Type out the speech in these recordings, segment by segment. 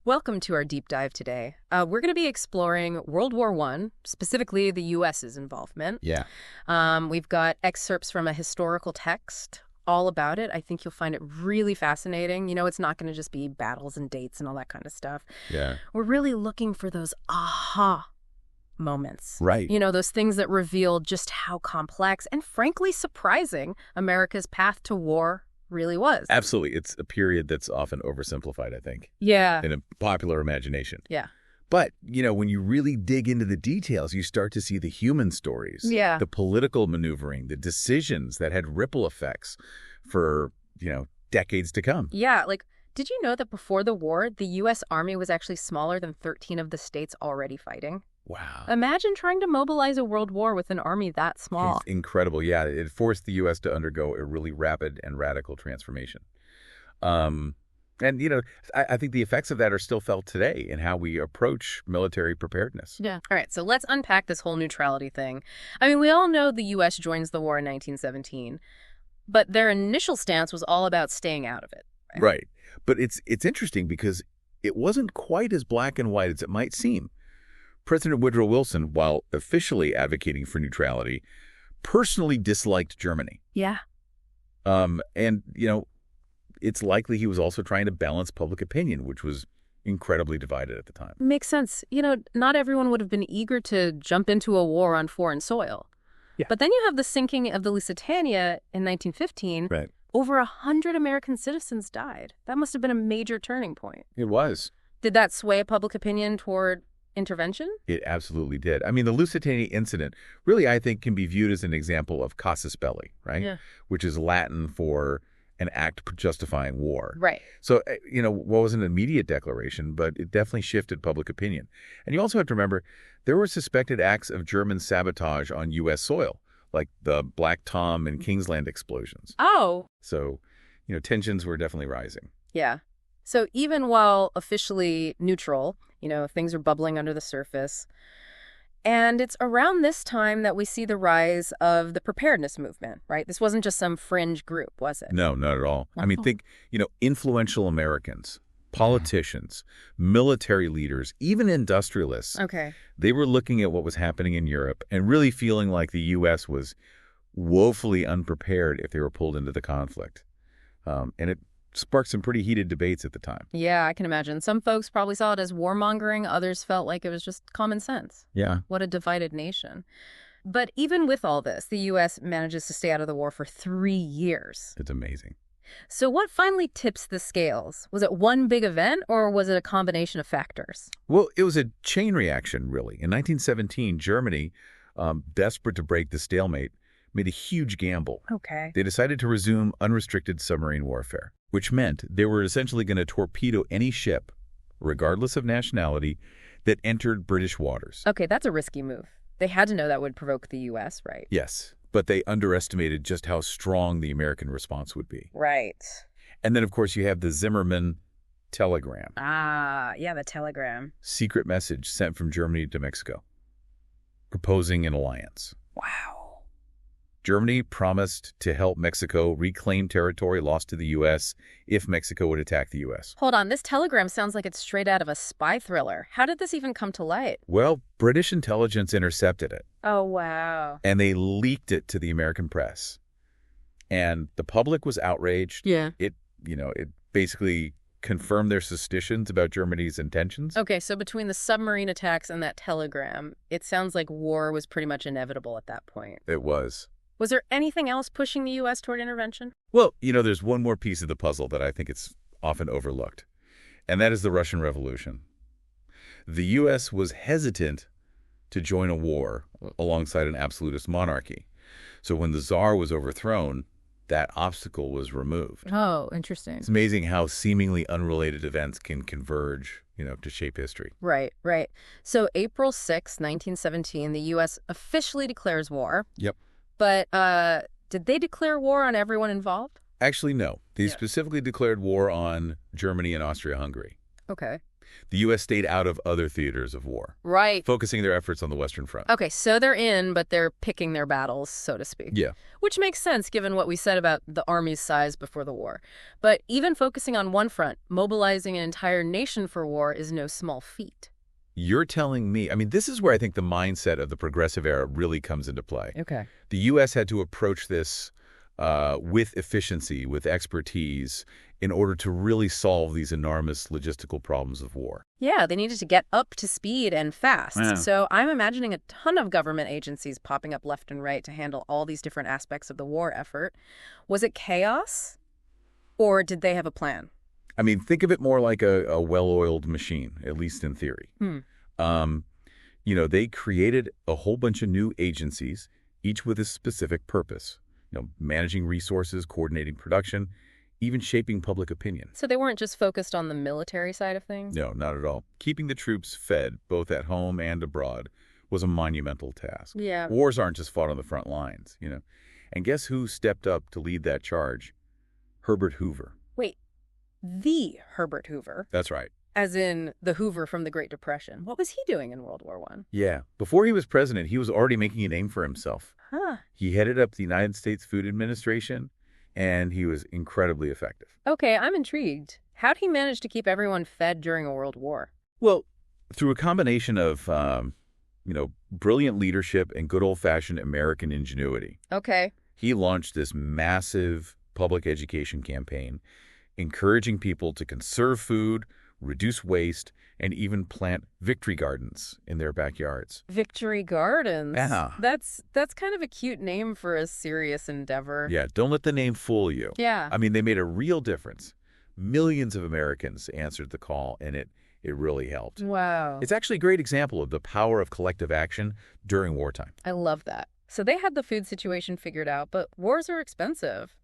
Welcome to our deep dive today. We're going to be exploring World War I, specifically the U.S.'s involvement. Yeah. We've got excerpts from a historical text all about it. I think you'll find it really fascinating. You know, it's not going to just be battles and dates and all that kind of stuff. Yeah. We're really looking for those aha moments. Right. You know, those things that reveal just how complex and frankly surprising America's path to war really was. Absolutely. It's a period that's often oversimplified, I think, Yeah. in a popular imagination. Yeah. But, you know, when you really dig into the details, you start to see the human stories, Yeah. the political maneuvering, the decisions that had ripple effects for, decades to come. Yeah, like, did you know that before the war, the U.S. Army was actually smaller than 13 of the states already fighting? Wow. Imagine trying to mobilize a world war with an army that small. It's incredible. Yeah, it forced the U.S. to undergo a really rapid and radical transformation. And, I think the effects of that are still felt today in how we approach military preparedness. Yeah. All right, so let's unpack this whole neutrality thing. I mean, we all know the U.S. joins the war in 1917, but their initial stance was all about staying out of it. Right. But it's interesting because it wasn't quite as black and white as it might seem. President Woodrow Wilson, while officially advocating for neutrality, personally disliked Germany. Yeah. It's likely he was also trying to balance public opinion, which was incredibly divided at the time. Makes sense. You know, not everyone would have been eager to jump into a war on foreign soil. Yeah. But then you have the sinking of the Lusitania in 1915. Right. Over 100 American citizens died. That must have been a major turning point. It was. Did that sway public opinion toward intervention? It absolutely did. I mean, the Lusitania incident really, I think, can be viewed as an example of casus belli, right? Yeah. Which is Latin for an act justifying war. Right. So, what was an immediate declaration, but it definitely shifted public opinion. And you also have to remember, there were suspected acts of German sabotage on U.S. soil, like the Black Tom and Kingsland explosions. Oh. So, tensions were definitely rising. Yeah. So even while officially neutral, things are bubbling under the surface. And it's around this time that we see the rise of the preparedness movement, right? This wasn't just some fringe group, was it? No, not at all. I mean, think, influential Americans, politicians, military leaders, even industrialists. Okay. They were looking at what was happening in Europe and really feeling like the U.S. was woefully unprepared if they were pulled into the conflict. And it sparked some pretty heated debates at the time. Yeah, I can imagine. Some folks probably saw it as warmongering. Others felt like it was just common sense. Yeah. What a divided nation. But even with all this, the U.S. manages to stay out of the war for 3 years. It's amazing. So what finally tips the scales? Was it one big event or was it a combination of factors? Well, it was a chain reaction, really. In 1917, Germany, desperate to break the stalemate, made a huge gamble. Okay. They decided to resume unrestricted submarine warfare, which meant they were essentially going to torpedo any ship, regardless of nationality, that entered British waters. Okay, that's a risky move. They had to know that would provoke the U.S., right? Yes, but they underestimated just how strong the American response would be. Right. And then, of course, you have the Zimmermann telegram. Ah, yeah, the telegram. Secret message sent from Germany to Mexico, proposing an alliance. Wow. Germany promised to help Mexico reclaim territory lost to the U.S. if Mexico would attack the U.S. Hold on, this telegram sounds like it's straight out of a spy thriller. How did this even come to light? Well, British intelligence intercepted it. Oh, wow. And they leaked it to the American press. And the public was outraged. Yeah. It basically confirmed their suspicions about Germany's intentions. Okay, so between the submarine attacks and that telegram, it sounds like war was pretty much inevitable at that point. It was. Was there anything else pushing the U.S. toward intervention? Well, there's one more piece of the puzzle that I think it's often overlooked, and that is the Russian Revolution. The U.S. was hesitant to join a war alongside an absolutist monarchy. So when the Tsar was overthrown, that obstacle was removed. Oh, interesting. It's amazing how seemingly unrelated events can converge, to shape history. Right, right. So April 6, 1917, the U.S. officially declares war. Yep. But did they declare war on everyone involved? Actually, no. They specifically declared war on Germany and Austria-Hungary. Okay. The U.S. stayed out of other theaters of war, Right. focusing their efforts on the Western Front. Okay, so they're in, but they're picking their battles, so to speak. Yeah. Which makes sense given what we said about the Army's size before the war. But even focusing on one front, mobilizing an entire nation for war is no small feat. You're telling me, I mean, this is where I think the mindset of the progressive era really comes into play. Okay. The U.S. had to approach this with efficiency, with expertise, in order to really solve these enormous logistical problems of war. Yeah, they needed to get up to speed and fast. Yeah. So I'm imagining a ton of government agencies popping up left and right to handle all these different aspects of the war effort. Was it chaos? Or did they have a plan? I mean, think of it more like a well-oiled machine, at least in theory. They created a whole bunch of new agencies, each with a specific purpose. Managing resources, coordinating production, even shaping public opinion. So they weren't just focused on the military side of things? No, not at all. Keeping the troops fed, both at home and abroad, was a monumental task. Yeah. Wars aren't just fought on the front lines, And guess who stepped up to lead that charge? Herbert Hoover. Wait, the Herbert Hoover? That's right. As in the Hoover from the Great Depression. What was he doing in World War I? Yeah. Before he was president, he was already making a name for himself. Huh. He headed up the United States Food Administration, and he was incredibly effective. Okay, I'm intrigued. How'd he manage to keep everyone fed during a world war? Well, through a combination of, brilliant leadership and good old-fashioned American ingenuity. Okay. He launched this massive public education campaign, encouraging people to conserve food, reduce waste, and even plant victory gardens in their backyards. Victory Gardens? Yeah. That's kind of a cute name for a serious endeavor. Yeah, don't let the name fool you. Yeah. I mean, they made a real difference. Millions of Americans answered the call, and it really helped. Wow. It's actually a great example of the power of collective action during wartime. I love that. So they had the food situation figured out, but wars are expensive.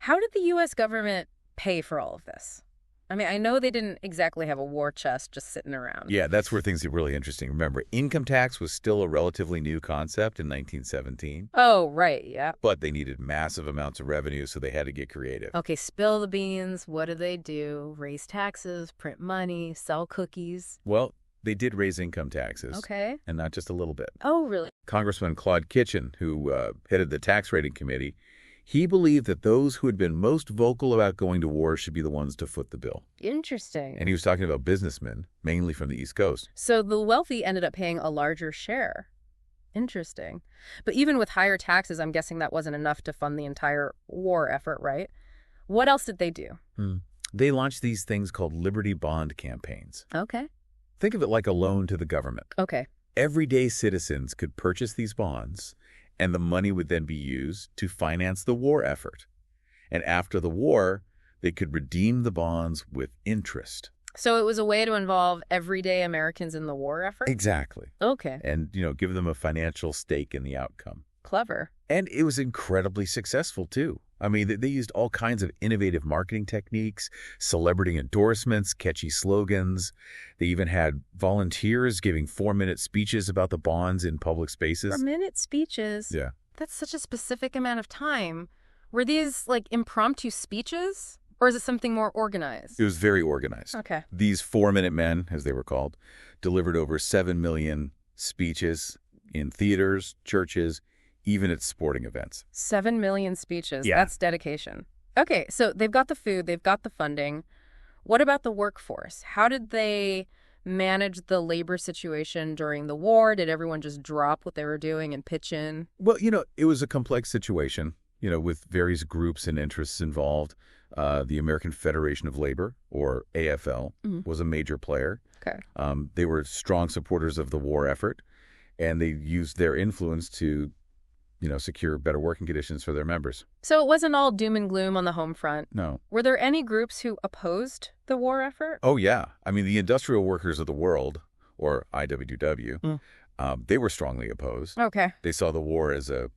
How did the U.S. government pay for all of this? I mean, I know they didn't exactly have a war chest just sitting around. Yeah, that's where things get really interesting. Remember, income tax was still a relatively new concept in 1917. Oh, right, yeah. But they needed massive amounts of revenue, so they had to get creative. Okay, spill the beans. What do? Raise taxes, print money, sell cookies. Well, they did raise income taxes. Okay. And not just a little bit. Oh, really? Congressman Claude Kitchen, who headed the tax rating committee, he believed that those who had been most vocal about going to war should be the ones to foot the bill. Interesting. And he was talking about businessmen, mainly from the East Coast. So the wealthy ended up paying a larger share. Interesting. But even with higher taxes, I'm guessing that wasn't enough to fund the entire war effort, right? What else did they do? They launched these things called Liberty Bond campaigns. Okay. Think of it like a loan to the government. Okay. Everyday citizens could purchase these bonds, and the money would then be used to finance the war effort. And after the war, they could redeem the bonds with interest. So it was a way to involve everyday Americans in the war effort? Exactly. Okay. And, give them a financial stake in the outcome. Clever. And it was incredibly successful, too. I mean, they used all kinds of innovative marketing techniques, celebrity endorsements, catchy slogans. They even had volunteers giving 4-minute speeches about the bonds in public spaces. 4-minute speeches? Yeah. That's such a specific amount of time. Were these, impromptu speeches? Or is it something more organized? It was very organized. Okay. These 4-minute men, as they were called, delivered over 7 million speeches in theaters, churches, even at sporting events. 7 million speeches. Yeah. That's dedication. Okay, so they've got the food, they've got the funding. What about the workforce? How did they manage the labor situation during the war? Did everyone just drop what they were doing and pitch in? Well, it was a complex situation, with various groups and interests involved. The American Federation of Labor, or AFL, was a major player. Okay. They were strong supporters of the war effort, and they used their influence to secure better working conditions for their members. So it wasn't all doom and gloom on the home front. No. Were there any groups who opposed the war effort? Oh, yeah. I mean, the industrial workers of the world, or IWW, they were strongly opposed. Okay. They saw the war as a,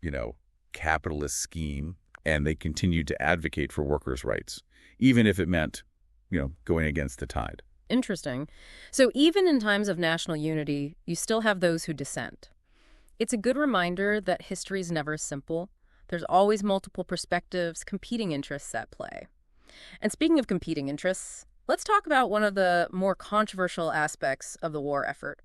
capitalist scheme, and they continued to advocate for workers' rights, even if it meant, going against the tide. Interesting. So even in times of national unity, you still have those who dissent. It's a good reminder that history is never simple. There's always multiple perspectives, competing interests at play. And speaking of competing interests, Let's talk about one of the more controversial aspects of the war effort,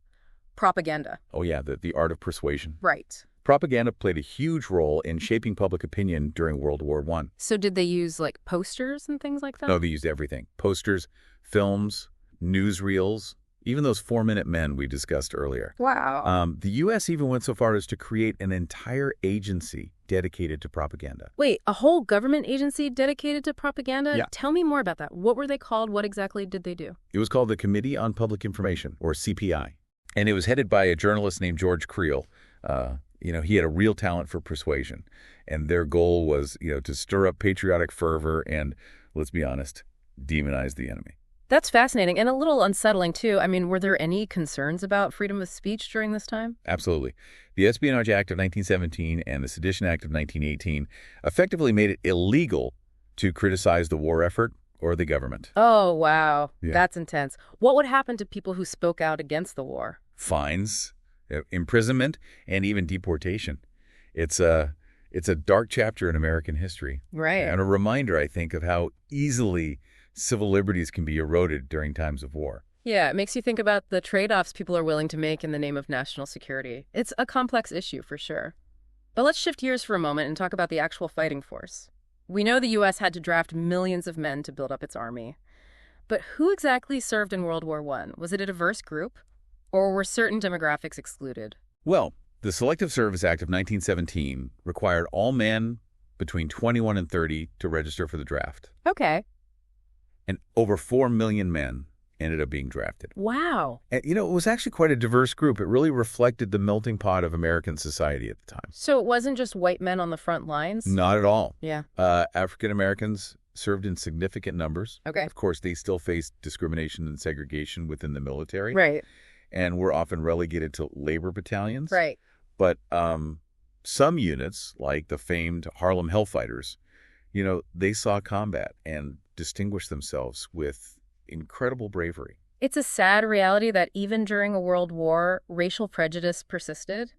propaganda. Oh yeah, the art of persuasion. Right. Propaganda played a huge role in shaping public opinion during World War I. So did they use, like, posters and things like that? No, they used everything. Posters, films, newsreels, even those 4-minute men we discussed earlier. Wow. The U.S. even went so far as to create an entire agency dedicated to propaganda. Wait, a whole government agency dedicated to propaganda? Yeah. Tell me more about that. What were they called? What exactly did they do? It was called the Committee on Public Information, or CPI. And it was headed by a journalist named George Creel. He had a real talent for persuasion. And their goal was, to stir up patriotic fervor and, let's be honest, demonize the enemy. That's fascinating and a little unsettling, too. I mean, were there any concerns about freedom of speech during this time? Absolutely. The Espionage Act of 1917 and the Sedition Act of 1918 effectively made it illegal to criticize the war effort or the government. Oh, wow. Yeah. That's intense. What would happen to people who spoke out against the war? Fines, imprisonment, and even deportation. It's a dark chapter in American history. Right. And a reminder, I think, of how easily civil liberties can be eroded during times of war. Yeah, it makes you think about the trade-offs people are willing to make in the name of national security. It's a complex issue, for sure. But let's shift gears for a moment and talk about the actual fighting force. We know the U.S. had to draft millions of men to build up its army. But who exactly served in World War I? Was it a diverse group? Or were certain demographics excluded? Well, the Selective Service Act of 1917 required all men between 21 and 30 to register for the draft. Okay. And over 4 million men ended up being drafted. Wow. And, it was actually quite a diverse group. It really reflected the melting pot of American society at the time. So it wasn't just white men on the front lines? Not at all. Yeah. African Americans served in significant numbers. Okay. Of course, they still faced discrimination and segregation within the military. Right. And were often relegated to labor battalions. Right. But some units, like the famed Harlem Hellfighters, they saw combat and distinguished themselves with incredible bravery. It's a sad reality that even during a world war, racial prejudice persisted.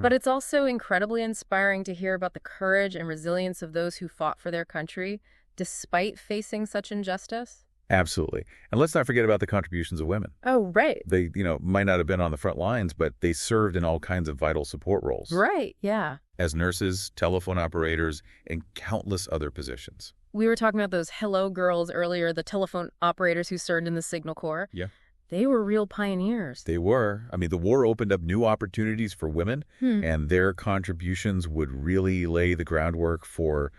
But it's also incredibly inspiring to hear about the courage and resilience of those who fought for their country despite facing such injustice. Absolutely. And let's not forget about the contributions of women. Oh, right. They, might not have been on the front lines, but they served in all kinds of vital support roles. Right, yeah. As nurses, telephone operators, and countless other positions. We were talking about those hello girls earlier, the telephone operators who served in the Signal Corps. Yeah. They were real pioneers. They were. I mean, the war opened up new opportunities for women, and their contributions would really lay the groundwork for,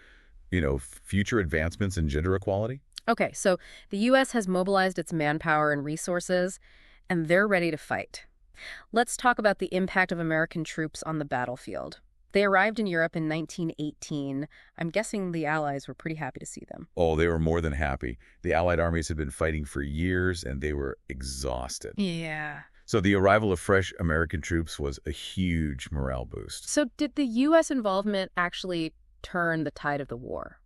future advancements in gender equality. Okay, so the U.S. has mobilized its manpower and resources, and they're ready to fight. Let's talk about the impact of American troops on the battlefield. They arrived in Europe in 1918. I'm guessing the Allies were pretty happy to see them. Oh, they were more than happy. The Allied armies had been fighting for years, and they were exhausted. Yeah. So the arrival of fresh American troops was a huge morale boost. So did the U.S. involvement actually turn the tide of the war?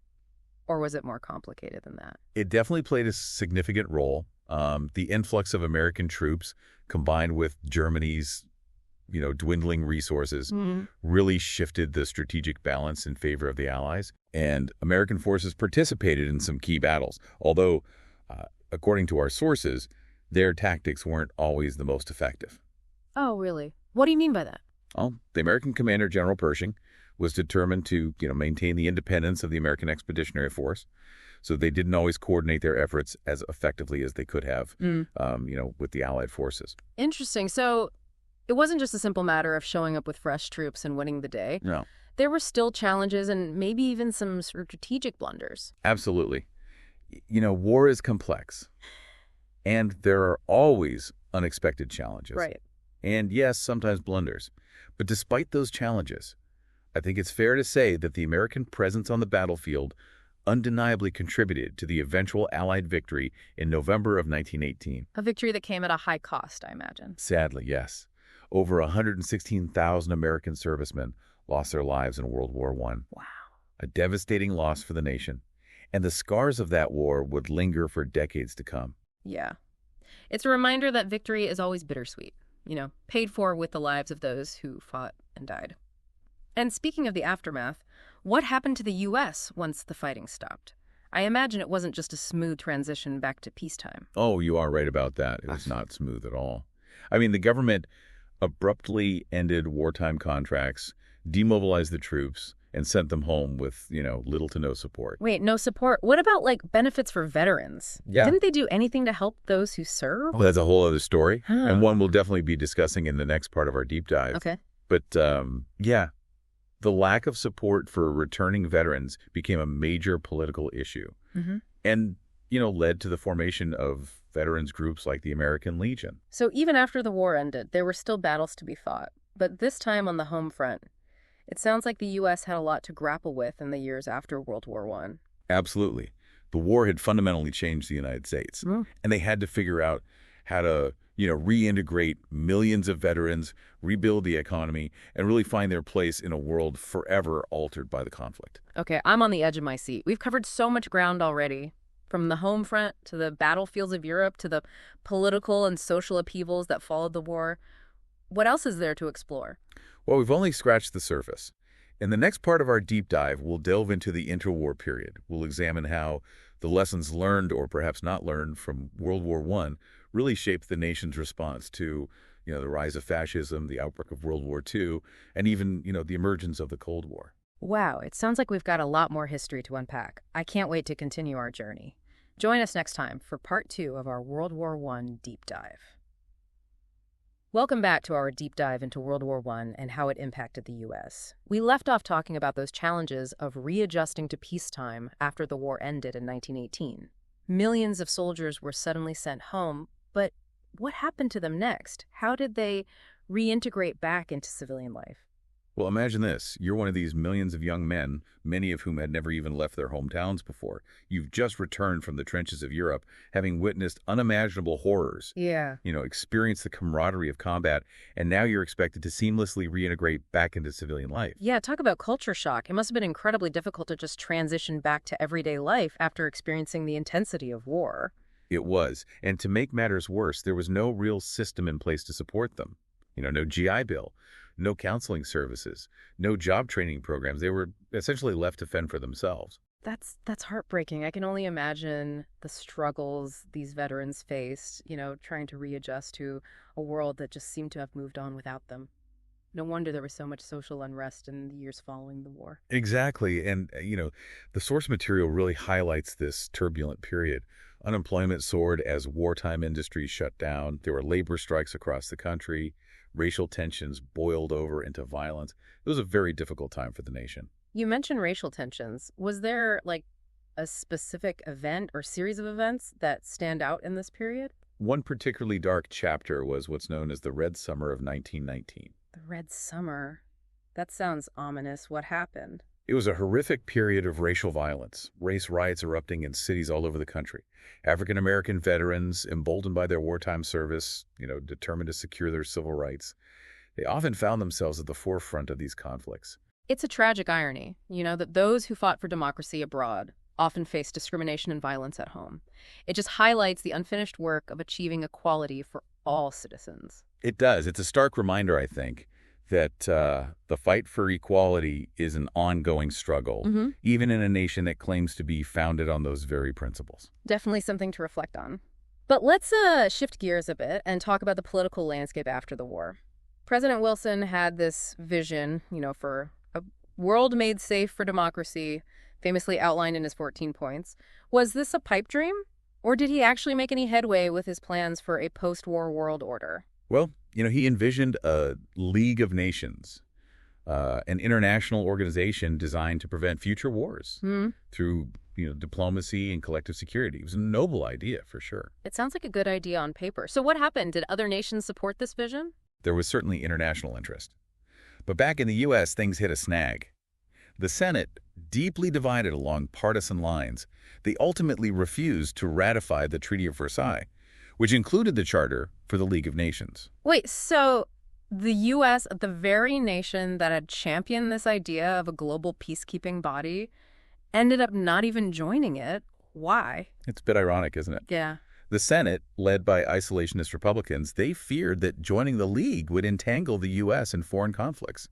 Or was it more complicated than that? It definitely played a significant role. The influx of American troops combined with Germany's dwindling resources really shifted the strategic balance in favor of the Allies. And American forces participated in some key battles, although, according to our sources, their tactics weren't always the most effective. Oh, really? What do you mean by that? Well, the American commander, General Pershing, was determined to maintain the independence of the American Expeditionary Force. So they didn't always coordinate their efforts as effectively as they could have, with the Allied forces. Interesting. So it wasn't just a simple matter of showing up with fresh troops and winning the day. No. There were still challenges and maybe even some strategic blunders. Absolutely. War is complex. And there are always unexpected challenges. Right. And yes, sometimes blunders. But despite those challenges, I think it's fair to say that the American presence on the battlefield undeniably contributed to the eventual Allied victory in November of 1918. A victory that came at a high cost, I imagine. Sadly, yes. Over 116,000 American servicemen lost their lives in World War I. Wow. A devastating loss for the nation. And the scars of that war would linger for decades to come. Yeah. It's a reminder that victory is always bittersweet, paid for with the lives of those who fought and died. And speaking of the aftermath, what happened to the U.S. once the fighting stopped? I imagine it wasn't just a smooth transition back to peacetime. Oh, you are right about that. It was not smooth at all. I mean, the government abruptly ended wartime contracts, demobilized the troops, and sent them home with, little to no support. Wait, no support. What about, like, benefits for veterans? Yeah. Didn't they do anything to help those who serve? Oh, that's a whole other story, Huh. and one we'll definitely be discussing in the next part of our deep dive. Okay. But, yeah, the lack of support for returning veterans became a major political issue and, led to the formation of veterans groups like the American Legion. So even after the war ended, there were still battles to be fought. But this time on the home front, it sounds like the U.S. had a lot to grapple with in the years after World War I. Absolutely. The war had fundamentally changed the United States, and they had to figure out how to, reintegrate millions of veterans, rebuild the economy, and really find their place in a world forever altered by the conflict. Okay, I'm on the edge of my seat. We've covered so much ground already, from the home front to the battlefields of Europe to the political and social upheavals that followed the war. What else is there to explore? Well, we've only scratched the surface. In the next part of our deep dive, we'll delve into the interwar period. We'll examine how the lessons learned or perhaps not learned from World War I really shaped the nation's response to, the rise of fascism, the outbreak of World War II, and even, the emergence of the Cold War. Wow, it sounds like we've got a lot more history to unpack. I can't wait to continue our journey. Join us next time for part 2 of our World War I deep dive. Welcome back to our deep dive into World War I and how it impacted the U.S. We left off talking about those challenges of readjusting to peacetime after the war ended in 1918. Millions of soldiers were suddenly sent home, but what happened to them next? How did they reintegrate back into civilian life? Well, imagine this. You're one of these millions of young men, many of whom had never even left their hometowns before. You've just returned from the trenches of Europe, having witnessed unimaginable horrors. Yeah. Experienced the camaraderie of combat, and now you're expected to seamlessly reintegrate back into civilian life. Yeah, talk about culture shock. It must have been incredibly difficult to just transition back to everyday life after experiencing the intensity of war. It was. And to make matters worse, there was no real system in place to support them. No GI Bill, no counseling services, no job training programs. They were essentially left to fend for themselves. That's heartbreaking. I can only imagine the struggles these veterans faced, trying to readjust to a world that just seemed to have moved on without them. No wonder there was so much social unrest in the years following the war. Exactly. And, the source material really highlights this turbulent period. Unemployment soared as wartime industries shut down. There were labor strikes across the country. Racial tensions boiled over into violence. It was a very difficult time for the nation. You mentioned racial tensions. Was there, a specific event or series of events that stand out in this period? One particularly dark chapter was what's known as the Red Summer of 1919. The Red Summer. That sounds ominous. What happened? It was a horrific period of racial violence, race riots erupting in cities all over the country. African-American veterans, emboldened by their wartime service, determined to secure their civil rights, they often found themselves at the forefront of these conflicts. It's a tragic irony, that those who fought for democracy abroad often face discrimination and violence at home. It just highlights the unfinished work of achieving equality for all citizens. It does. It's a stark reminder, I think, that the fight for equality is an ongoing struggle, even in a nation that claims to be founded on those very principles. Definitely something to reflect on. But let's shift gears a bit and talk about the political landscape after the war. President Wilson had this vision, for a world made safe for democracy, famously outlined in his 14 points. Was this a pipe dream? Or did he actually make any headway with his plans for a post-war world order? Well, he envisioned a League of Nations, an international organization designed to prevent future wars through, diplomacy and collective security. It was a noble idea, for sure. It sounds like a good idea on paper. So what happened? Did other nations support this vision? There was certainly international interest. But back in the U.S., things hit a snag. The Senate, deeply divided along partisan lines, they ultimately refused to ratify the Treaty of Versailles, which included the Charter for the League of Nations. Wait, so the U.S., the very nation that had championed this idea of a global peacekeeping body, ended up not even joining it. Why? It's a bit ironic, isn't it? Yeah. The Senate, led by isolationist Republicans, they feared that joining the League would entangle the U.S. in foreign conflicts,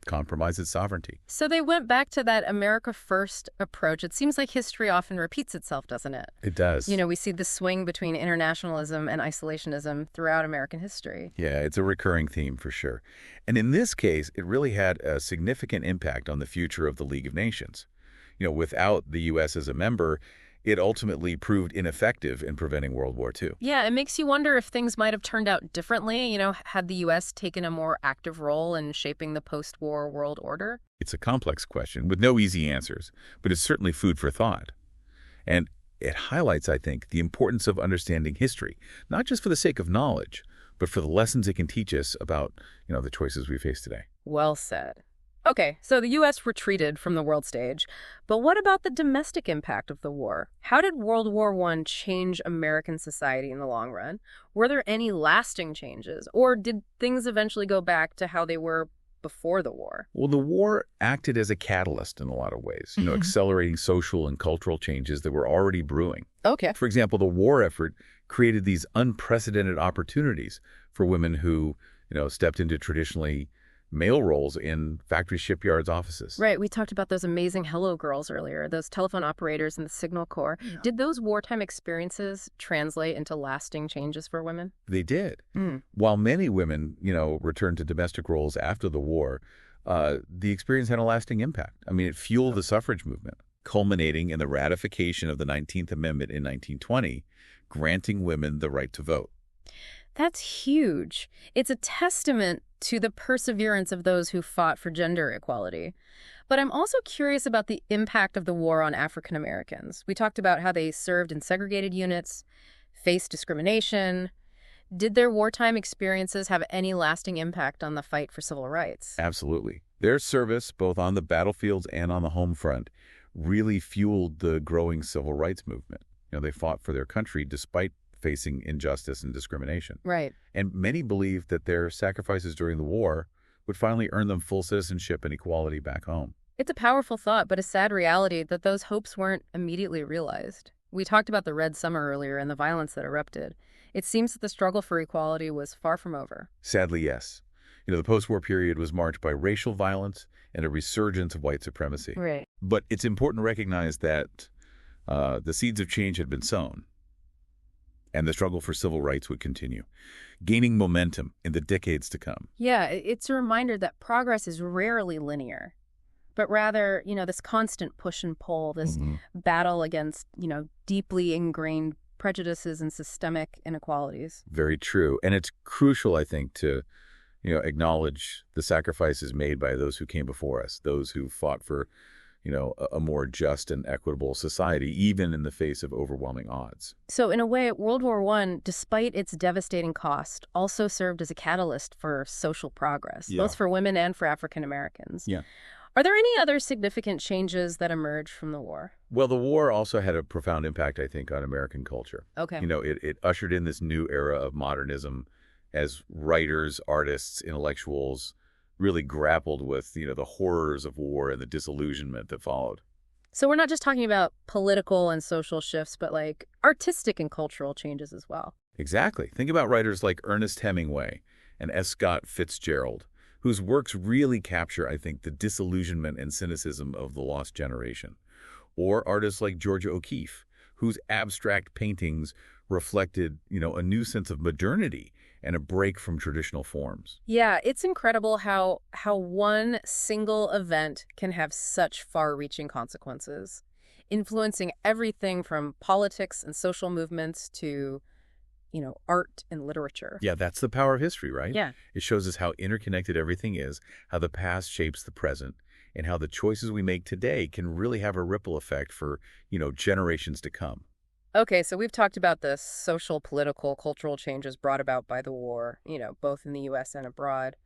compromise its sovereignty. So they went back to that America First approach. It seems like history often repeats itself, doesn't it? It does. We see the swing between internationalism and isolationism throughout American history. Yeah, it's a recurring theme for sure. And in this case, it really had a significant impact on the future of the League of Nations. Without the U.S. as a member, it ultimately proved ineffective in preventing World War II. Yeah, it makes you wonder if things might have turned out differently, had the U.S. taken a more active role in shaping the post-war world order. It's a complex question with no easy answers, but it's certainly food for thought. And it highlights, I think, the importance of understanding history, not just for the sake of knowledge, but for the lessons it can teach us about, the choices we face today. Well said. Okay, so the U.S. retreated from the world stage, but what about the domestic impact of the war? How did World War I change American society in the long run? Were there any lasting changes, or did things eventually go back to how they were before the war? Well, the war acted as a catalyst in a lot of ways, accelerating social and cultural changes that were already brewing. Okay. For example, the war effort created these unprecedented opportunities for women who, stepped into traditionally male roles in factory shipyards offices. Right. We talked about those amazing Hello Girls earlier, those telephone operators in the Signal Corps. Yeah. Did those wartime experiences translate into lasting changes for women? They did. While many women, returned to domestic roles after the war, the experience had a lasting impact. I mean, it fueled the suffrage movement, culminating in the ratification of the 19th Amendment in 1920, granting women the right to vote. That's huge. It's a testament to the perseverance of those who fought for gender equality. But I'm also curious about the impact of the war on African Americans. We talked about how they served in segregated units, faced discrimination. Did their wartime experiences have any lasting impact on the fight for civil rights? Absolutely. Their service, both on the battlefields and on the home front, really fueled the growing civil rights movement. They fought for their country despite facing injustice and discrimination. Right. And many believed that their sacrifices during the war would finally earn them full citizenship and equality back home. It's a powerful thought, but a sad reality that those hopes weren't immediately realized. We talked about the Red Summer earlier and the violence that erupted. It seems that the struggle for equality was far from over. Sadly, yes. The post-war period was marked by racial violence and a resurgence of white supremacy. Right. But it's important to recognize that the seeds of change had been sown, and the struggle for civil rights would continue, gaining momentum in the decades to come. Yeah, it's a reminder that progress is rarely linear, but rather, this constant push and pull, this battle against, deeply ingrained prejudices and systemic inequalities. Very true. And it's crucial, I think, to, acknowledge the sacrifices made by those who came before us, those who fought for a more just and equitable society, even in the face of overwhelming odds. So in a way, World War I, despite its devastating cost, also served as a catalyst for social progress, both for women and for African Americans. Yeah. Are there any other significant changes that emerged from the war? Well, the war also had a profound impact, I think, on American culture. Okay. It ushered in this new era of modernism as writers, artists, intellectuals really grappled with, the horrors of war and the disillusionment that followed. So we're not just talking about political and social shifts, but like artistic and cultural changes as well. Exactly. Think about writers like Ernest Hemingway and S. Scott Fitzgerald, whose works really capture, I think, the disillusionment and cynicism of the lost generation. Or artists like Georgia O'Keeffe, whose abstract paintings reflected, a new sense of modernity and a break from traditional forms. Yeah, it's incredible how one single event can have such far-reaching consequences, influencing everything from politics and social movements to, art and literature. Yeah, that's the power of history, right? Yeah. It shows us how interconnected everything is, how the past shapes the present, and how the choices we make today can really have a ripple effect for, generations to come. Okay, so we've talked about the social, political, cultural changes brought about by the war, both in the U.S. and abroad.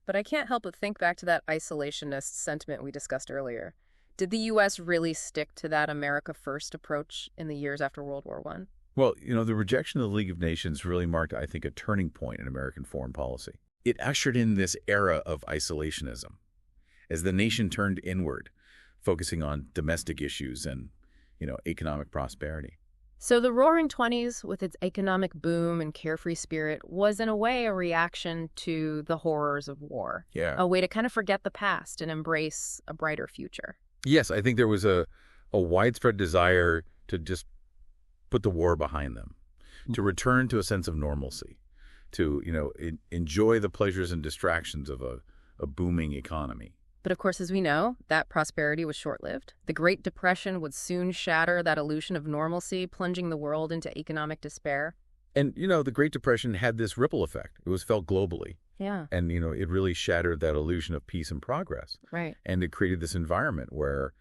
But I can't help but think back to that isolationist sentiment we discussed earlier. Did the U.S. really stick to that America First approach in the years after World War I? Well, the rejection of the League of Nations really marked, I think, a turning point in American foreign policy. It ushered in this era of isolationism as the nation turned inward, focusing on domestic issues and, economic prosperity. So the Roaring Twenties, with its economic boom and carefree spirit, was in a way a reaction to the horrors of war, Yeah. a way to kind of forget the past and embrace a brighter future. Yes, I think there was a widespread desire to just put the war behind them, to return to a sense of normalcy, to, enjoy the pleasures and distractions of a booming economy. But of course, as we know, that prosperity was short-lived. The Great Depression would soon shatter that illusion of normalcy, plunging the world into economic despair. And, the Great Depression had this ripple effect. It was felt globally. Yeah. And, it really shattered that illusion of peace and progress. Right. And it created this environment where,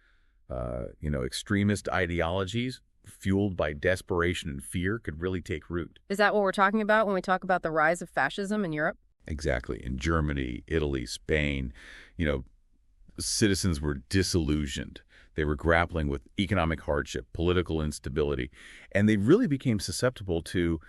extremist ideologies fueled by desperation and fear could really take root. Is that what we're talking about when we talk about the rise of fascism in Europe? Exactly. In Germany, Italy, Spain, citizens were disillusioned. They were grappling with economic hardship, political instability, and they really became susceptible to,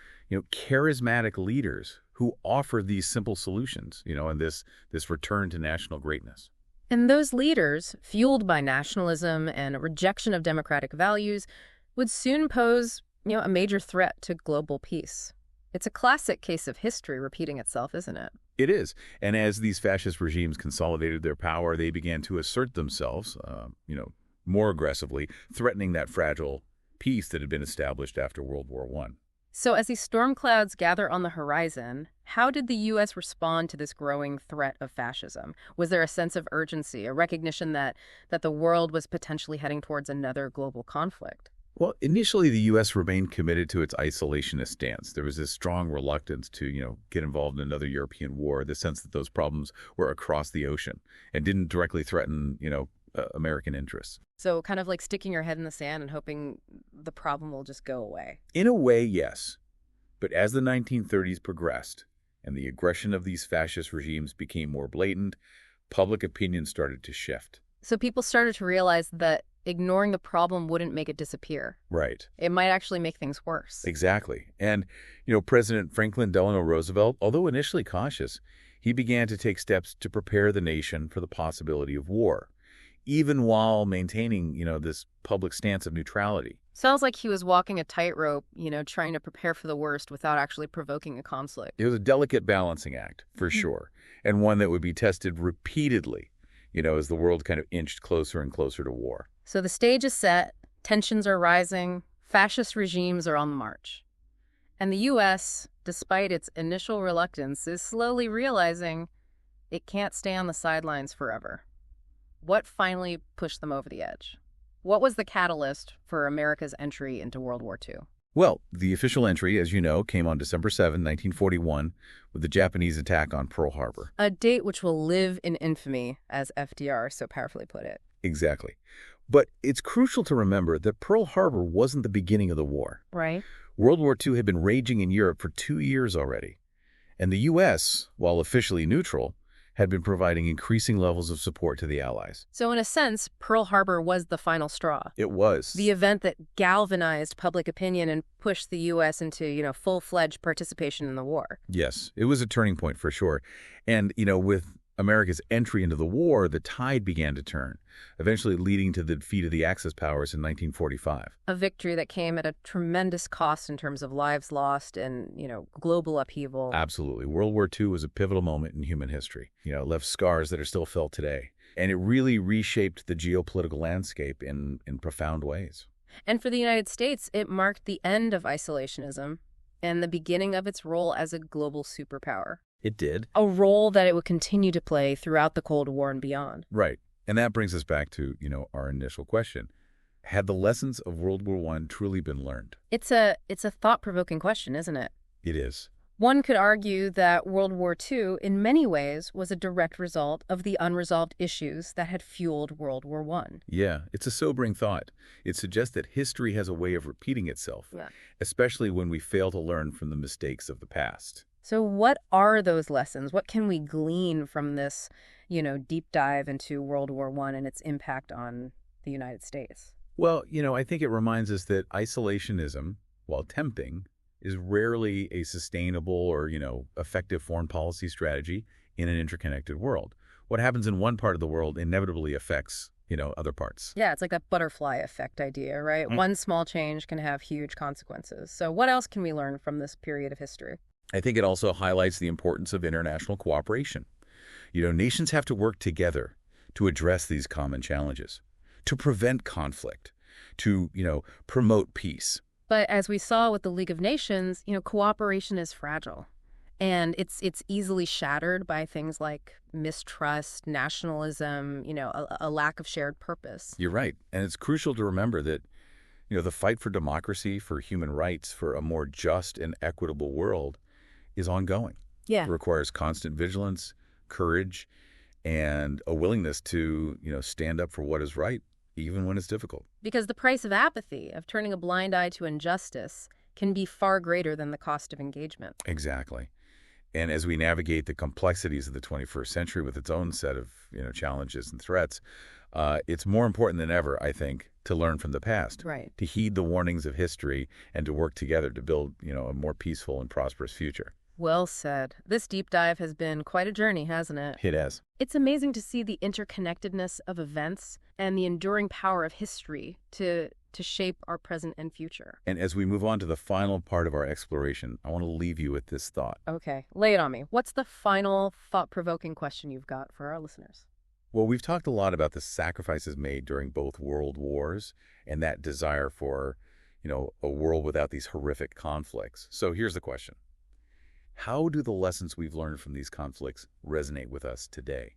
charismatic leaders who offered these simple solutions, and this return to national greatness. And those leaders, fueled by nationalism and a rejection of democratic values, would soon pose, a major threat to global peace. It's a classic case of history repeating itself, isn't it? It is. And as these fascist regimes consolidated their power, they began to assert themselves, more aggressively, threatening that fragile peace that had been established after World War I. So as these storm clouds gather on the horizon, how did the U.S. respond to this growing threat of fascism? Was there a sense of urgency, a recognition that the world was potentially heading towards another global conflict? Well, initially, the U.S. remained committed to its isolationist stance. There was this strong reluctance to, get involved in another European war, the sense that those problems were across the ocean and didn't directly threaten, American interests. So kind of like sticking your head in the sand and hoping the problem will just go away. In a way, yes. But as the 1930s progressed and the aggression of these fascist regimes became more blatant, public opinion started to shift. So people started to realize that ignoring the problem wouldn't make it disappear. Right. It might actually make things worse. Exactly. And, President Franklin Delano Roosevelt, although initially cautious, he began to take steps to prepare the nation for the possibility of war, even while maintaining, this public stance of neutrality. Sounds like he was walking a tightrope, trying to prepare for the worst without actually provoking a conflict. It was a delicate balancing act, for sure, and one that would be tested repeatedly, as the world kind of inched closer and closer to war. So the stage is set, tensions are rising, fascist regimes are on the march. And the U.S., despite its initial reluctance, is slowly realizing it can't stay on the sidelines forever. What finally pushed them over the edge? What was the catalyst for America's entry into World War II? Well, the official entry, as you know, came on December 7, 1941, with the Japanese attack on Pearl Harbor. A date which will live in infamy, as FDR so powerfully put it. Exactly. But it's crucial to remember that Pearl Harbor wasn't the beginning of the war. Right. World War II had been raging in Europe for 2 years already. And the U.S., while officially neutral, had been providing increasing levels of support to the Allies. So in a sense, Pearl Harbor was the final straw. It was. The event that galvanized public opinion and pushed the U.S. into, full-fledged participation in the war. Yes, it was a turning point for sure. And, with America's entry into the war, the tide began to turn, eventually leading to the defeat of the Axis powers in 1945. A victory that came at a tremendous cost in terms of lives lost and, global upheaval. Absolutely. World War II was a pivotal moment in human history. It left scars that are still felt today. And it really reshaped the geopolitical landscape in profound ways. And for the United States, it marked the end of isolationism and the beginning of its role as a global superpower. It did. A role that it would continue to play throughout the Cold War and beyond. Right. And that brings us back to, our initial question. Had the lessons of World War I truly been learned? It's a thought-provoking question, isn't it? It is. One could argue that World War II, in many ways, was a direct result of the unresolved issues that had fueled World War I. Yeah, it's a sobering thought. It suggests that history has a way of repeating itself, especially when we fail to learn from the mistakes of the past. So what are those lessons? What can we glean from this, deep dive into World War I and its impact on the United States? Well, I think it reminds us that isolationism, while tempting, is rarely a sustainable or, effective foreign policy strategy in an interconnected world. What happens in one part of the world inevitably affects other parts. Yeah, it's like that butterfly effect idea, right? One small change can have huge consequences. So what else can we learn from this period of history? I think it also highlights the importance of international cooperation. Nations have to work together to address these common challenges, to prevent conflict, to, promote peace. But as we saw with the League of Nations, cooperation is fragile. And it's easily shattered by things like mistrust, nationalism, a lack of shared purpose. You're right. And it's crucial to remember that, the fight for democracy, for human rights, for a more just and equitable world is ongoing. Yeah. It requires constant vigilance, courage, and a willingness to, stand up for what is right, even when it's difficult. Because the price of apathy, of turning a blind eye to injustice, can be far greater than the cost of engagement. Exactly. And as we navigate the complexities of the 21st century with its own set of, challenges and threats, it's more important than ever, I think, to learn from the past. Right. To heed the warnings of history and to work together to build, a more peaceful and prosperous future. Well said. This deep dive has been quite a journey, hasn't it? It has. It's amazing to see the interconnectedness of events and the enduring power of history to shape our present and future. And as we move on to the final part of our exploration, I want to leave you with this thought. Okay, lay it on me. What's the final thought-provoking question you've got for our listeners? Well, we've talked a lot about the sacrifices made during both world wars and that desire for, a world without these horrific conflicts. So here's the question. How do the lessons we've learned from these conflicts resonate with us today?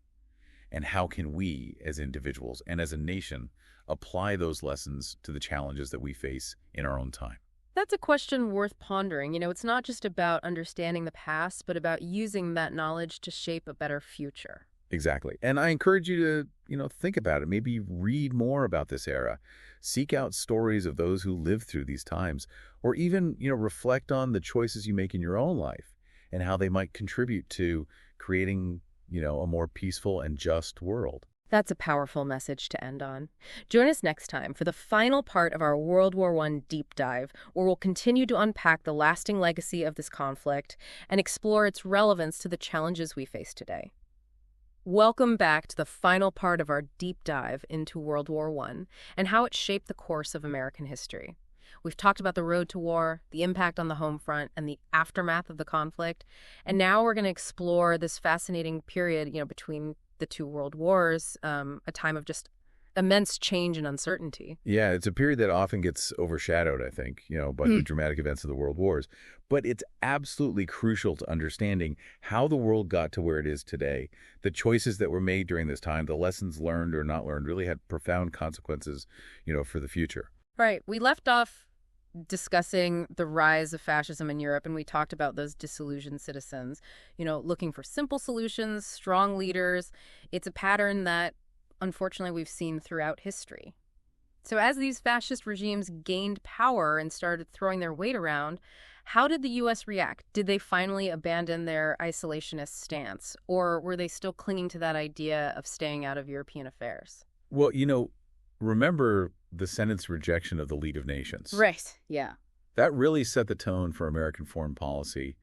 And how can we, as individuals and as a nation, apply those lessons to the challenges that we face in our own time? That's a question worth pondering. It's not just about understanding the past, but about using that knowledge to shape a better future. Exactly. And I encourage you to, think about it. Maybe read more about this era. Seek out stories of those who lived through these times, or even, reflect on the choices you make in your own life and how they might contribute to creating, a more peaceful and just world. That's a powerful message to end on. Join us next time for the final part of our World War I deep dive, where we'll continue to unpack the lasting legacy of this conflict and explore its relevance to the challenges we face today. Welcome back to the final part of our deep dive into World War I and how it shaped the course of American history. We've talked about the road to war, the impact on the home front, and the aftermath of the conflict. And now we're going to explore this fascinating period, between the two world wars, a time of just immense change and uncertainty. Yeah, it's a period that often gets overshadowed, I think, by the dramatic events of the world wars. But it's absolutely crucial to understanding how the world got to where it is today. The choices that were made during this time, the lessons learned or not learned, really had profound consequences, for the future. Right. We left off discussing the rise of fascism in Europe, and we talked about those disillusioned citizens, looking for simple solutions, strong leaders. It's a pattern that, unfortunately, we've seen throughout history. So as these fascist regimes gained power and started throwing their weight around, how did the U.S. react? Did they finally abandon their isolationist stance, or were they still clinging to that idea of staying out of European affairs? Well, remember the Senate's rejection of the League of Nations. Right, yeah. That really set the tone for American foreign policy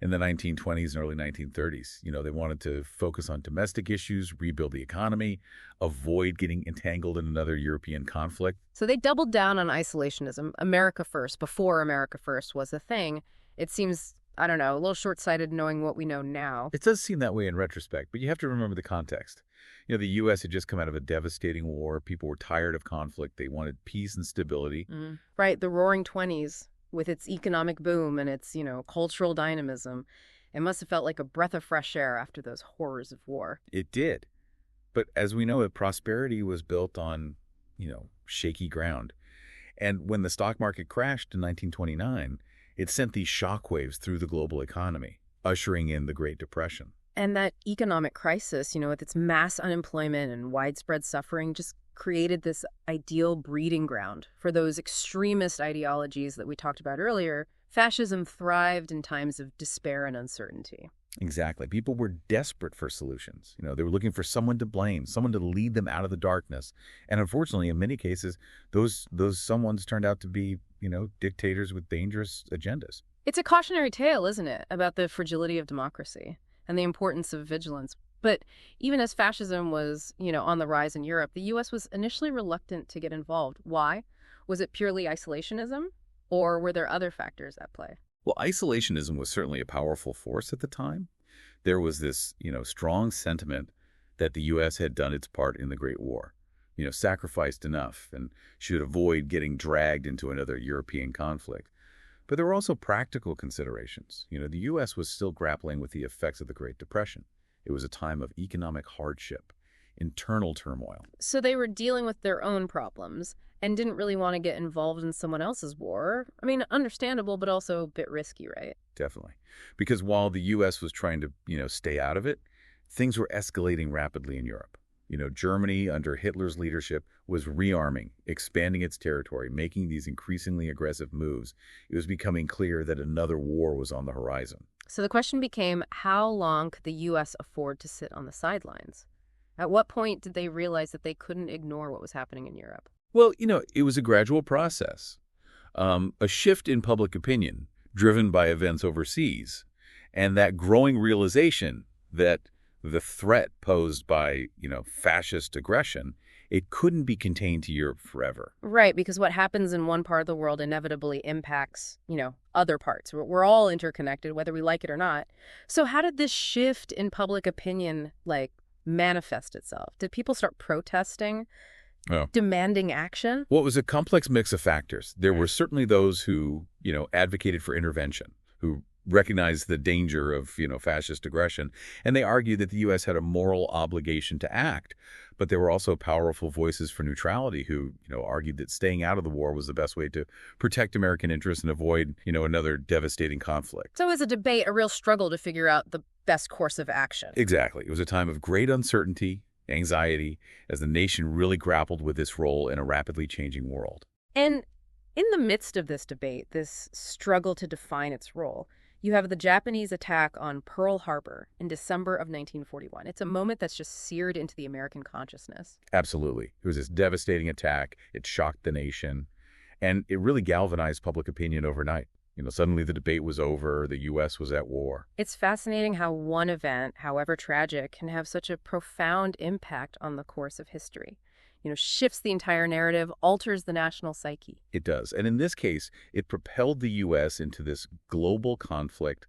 in the 1920s and early 1930s. They wanted to focus on domestic issues, rebuild the economy, avoid getting entangled in another European conflict. So they doubled down on isolationism, America first, before America first was a thing. It seems, I don't know, a little short-sighted knowing what we know now. It does seem that way in retrospect, but you have to remember the context. The U.S. had just come out of a devastating war. People were tired of conflict. They wanted peace and stability. Right, the Roaring '20s, with its economic boom and its, cultural dynamism. It must have felt like a breath of fresh air after those horrors of war. It did. But as we know, prosperity was built on, shaky ground. And when the stock market crashed in 1929, it sent these shockwaves through the global economy, ushering in the Great Depression. And that economic crisis, with its mass unemployment and widespread suffering, just created this ideal breeding ground for those extremist ideologies that we talked about earlier. Fascism thrived in times of despair and uncertainty. Exactly. People were desperate for solutions. They were looking for someone to blame, someone to lead them out of the darkness. And unfortunately, in many cases, those someones turned out to be, dictators with dangerous agendas. It's a cautionary tale, isn't it, about the fragility of democracy and the importance of vigilance. But even as fascism was, on the rise in Europe, the U.S. was initially reluctant to get involved. Why? Was it purely isolationism, or were there other factors at play? Well, isolationism was certainly a powerful force at the time. There was this, strong sentiment that the U.S. had done its part in the Great War, sacrificed enough and should avoid getting dragged into another European conflict. But there were also practical considerations. The U.S. was still grappling with the effects of the Great Depression. It was a time of economic hardship, internal turmoil. So they were dealing with their own problems and didn't really want to get involved in someone else's war. I mean, understandable, but also a bit risky, right? Definitely. Because while the U.S. was trying to, stay out of it, things were escalating rapidly in Europe. Germany, under Hitler's leadership, was rearming, expanding its territory, making these increasingly aggressive moves. It was becoming clear that another war was on the horizon. So the question became, how long could the U.S. afford to sit on the sidelines? At what point did they realize that they couldn't ignore what was happening in Europe? Well, it was a gradual process. A shift in public opinion driven by events overseas, and that growing realization that the threat posed by, fascist aggression, it couldn't be contained to Europe forever. Right, because what happens in one part of the world inevitably impacts, other parts. We're all interconnected, whether we like it or not. So how did this shift in public opinion, manifest itself? Did people start protesting, demanding action? Well, it was a complex mix of factors. There were certainly those who, advocated for intervention, who recognized the danger of, fascist aggression, and they argued that the U.S. had a moral obligation to act. But there were also powerful voices for neutrality who, argued that staying out of the war was the best way to protect American interests and avoid, another devastating conflict. So it was a debate, a real struggle to figure out the best course of action. Exactly. It was a time of great uncertainty, anxiety, as the nation really grappled with this role in a rapidly changing world. And in the midst of this debate, this struggle to define its role, you have the Japanese attack on Pearl Harbor in December of 1941. It's a moment that's just seared into the American consciousness. Absolutely. It was this devastating attack. It shocked the nation, and it really galvanized public opinion overnight. Suddenly the debate was over. The U.S. was at war. It's fascinating how one event, however tragic, can have such a profound impact on the course of history. Shifts the entire narrative, alters the national psyche. It does. And in this case, it propelled the U.S. into this global conflict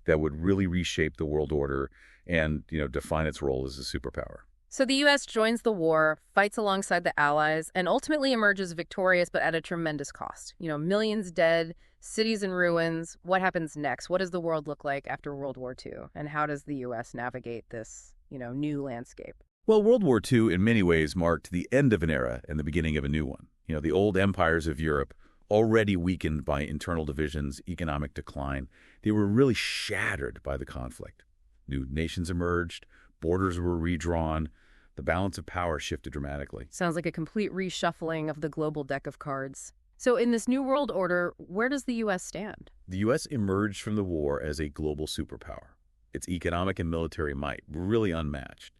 that would really reshape the world order and, define its role as a superpower. So the U.S. joins the war, fights alongside the Allies, and ultimately emerges victorious, but at a tremendous cost. Millions dead, cities in ruins. What happens next? What does the world look like after World War II? And how does the U.S. navigate this, new landscape? Well, World War II in many ways marked the end of an era and the beginning of a new one. The old empires of Europe, already weakened by internal divisions, economic decline, they were really shattered by the conflict. New nations emerged, borders were redrawn, the balance of power shifted dramatically. Sounds like a complete reshuffling of the global deck of cards. So in this new world order, where does the U.S. stand? The U.S. emerged from the war as a global superpower. Its economic and military might really unmatched.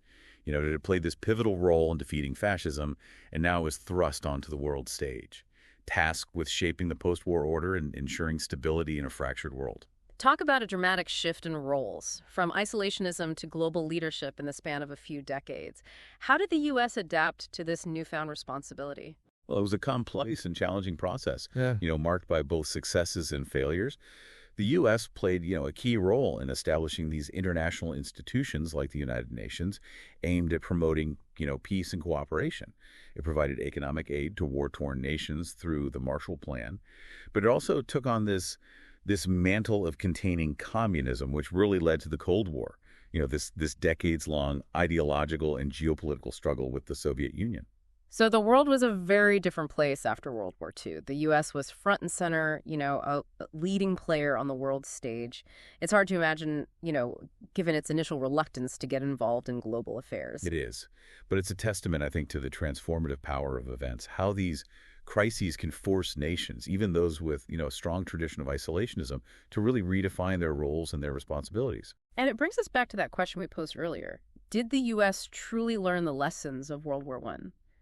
It had played this pivotal role in defeating fascism, and now was thrust onto the world stage, tasked with shaping the post-war order and ensuring stability in a fractured world. Talk about a dramatic shift in roles, from isolationism to global leadership in the span of a few decades. How did the U.S. adapt to this newfound responsibility? Well, it was a complex and challenging process, marked by both successes and failures. The U.S. played, a key role in establishing these international institutions like the United Nations aimed at promoting, peace and cooperation. It provided economic aid to war-torn nations through the Marshall Plan, but it also took on this mantle of containing communism, which really led to the Cold War, this decades-long ideological and geopolitical struggle with the Soviet Union. So the world was a very different place after World War II. The U.S. was front and center, a leading player on the world stage. It's hard to imagine, given its initial reluctance to get involved in global affairs. It is. But it's a testament, I think, to the transformative power of events, how these crises can force nations, even those with, a strong tradition of isolationism, to really redefine their roles and their responsibilities. And it brings us back to that question we posed earlier. Did the U.S. truly learn the lessons of World War I?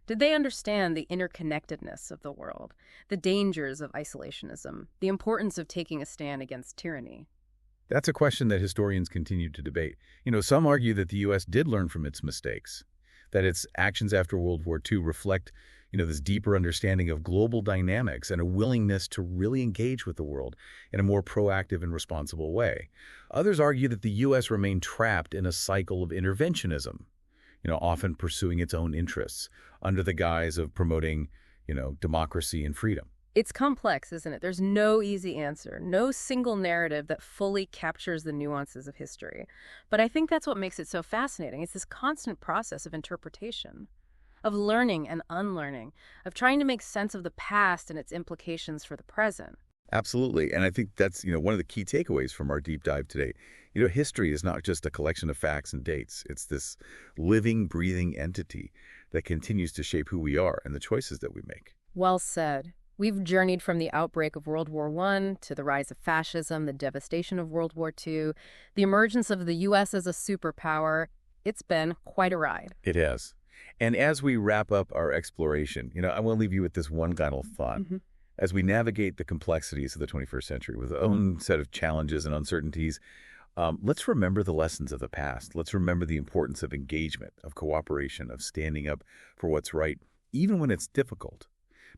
Did they understand the interconnectedness of the world, the dangers of isolationism, the importance of taking a stand against tyranny? That's a question that historians continue to debate. Some argue that the U.S. did learn from its mistakes, that its actions after World War II reflect, this deeper understanding of global dynamics and a willingness to really engage with the world in a more proactive and responsible way. Others argue that the U.S. remained trapped in a cycle of interventionism, often pursuing its own interests under the guise of promoting, democracy and freedom. It's complex, isn't it? There's no easy answer, no single narrative that fully captures the nuances of history. But I think that's what makes it so fascinating. It's this constant process of interpretation, of learning and unlearning, of trying to make sense of the past and its implications for the present. Absolutely. And I think that's, one of the key takeaways from our deep dive today. History is not just a collection of facts and dates. It's this living, breathing entity that continues to shape who we are and the choices that we make. Well said. We've journeyed from the outbreak of World War I to the rise of fascism, the devastation of World War II, the emergence of the U.S. as a superpower. It's been quite a ride. It has. And as we wrap up our exploration, I want to leave you with this one final thought. As we navigate the complexities of the 21st century with our own set of challenges and uncertainties, let's remember the lessons of the past. Let's remember the importance of engagement, of cooperation, of standing up for what's right, even when it's difficult.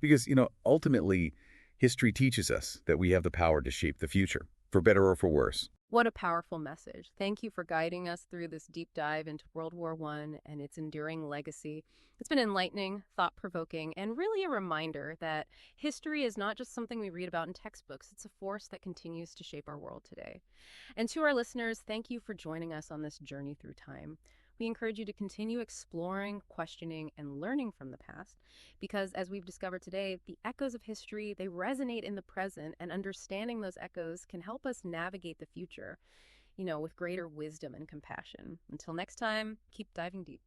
Because, ultimately, history teaches us that we have the power to shape the future, for better or for worse. What a powerful message. Thank you for guiding us through this deep dive into World War I and its enduring legacy. It's been enlightening, thought-provoking, and really a reminder that history is not just something we read about in textbooks. It's a force that continues to shape our world today. And to our listeners, thank you for joining us on this journey through time. We encourage you to continue exploring, questioning, and learning from the past because, as we've discovered today, the echoes of history, they resonate in the present, and understanding those echoes can help us navigate the future, with greater wisdom and compassion. Until next time, keep diving deep.